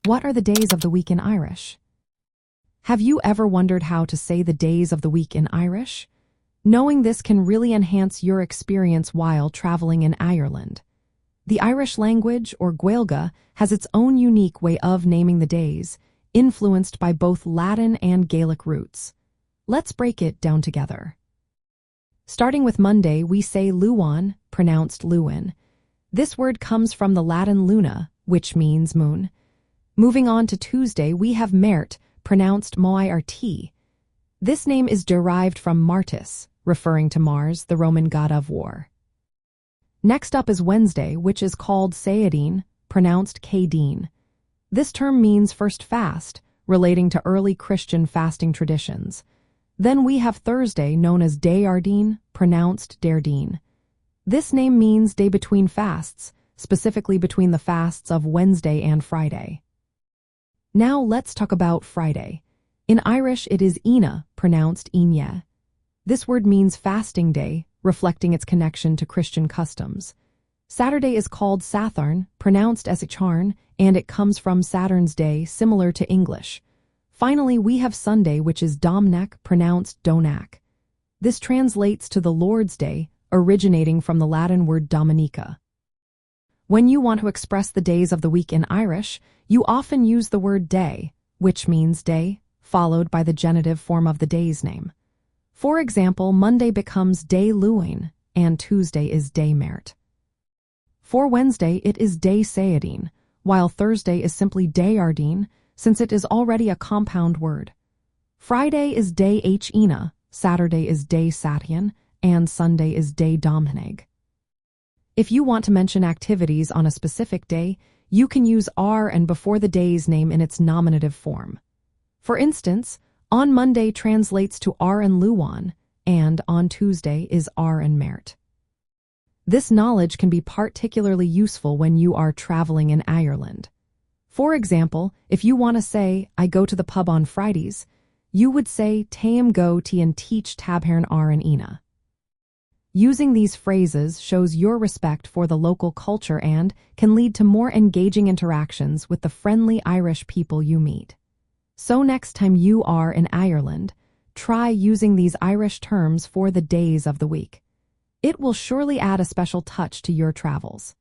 What are the days of the week in Irish? Have you ever wondered how to say the days of the week in Irish? Knowing this can really enhance your experience while traveling in Ireland. The Irish language, or Gaeilge, has its own unique way of naming the days, influenced by both Latin and Gaelic roots. Let's break it down together. Starting with Monday, we say Luan, pronounced Luin. This word comes from the Latin luna, which means moon. Moving on to Tuesday, we have Mert, pronounced Moirt. This name is derived from Martis, referring to Mars, the Roman god of war. Next up is Wednesday, which is called Sayadine, pronounced Kadeen. This term means first fast, relating to early Christian fasting traditions. Then we have Thursday, known as Day Ardeen, pronounced Dardeen. This name means day between fasts, specifically between the fasts of Wednesday and Friday. Now let's talk about Friday. In Irish, it is Ina, pronounced Inye. This word means fasting day, reflecting its connection to Christian customs. Saturday is called Satharn, pronounced as Charn, and it comes from Saturn's day, similar to English. Finally, we have Sunday, which is Domnek, pronounced Donak. This translates to the Lord's Day, originating from the Latin word Dominica. When you want to express the days of the week in Irish, you often use the word day, which means day, followed by the genitive form of the day's name. For example, Monday becomes Day Luin, and Tuesday is Day Mert. For Wednesday, it is Day Sayadine, while Thursday is simply Day Ardeen, since it is already a compound word. Friday is Day Ina, Saturday is Day Satian, and Sunday is Day Domhneg. If you want to mention activities on a specific day, you can use R and before the day's name in its nominative form. For instance, on Monday translates to R and Luan, and on Tuesday is R and Mert. This knowledge can be particularly useful when you are traveling in Ireland. For example, if you want to say, I go to the pub on Fridays, you would say, Taim go ti and teach tabhern R and Ina. Using these phrases shows your respect for the local culture and can lead to more engaging interactions with the friendly Irish people you meet. So next time you are in Ireland, try using these Irish terms for the days of the week. It will surely add a special touch to your travels.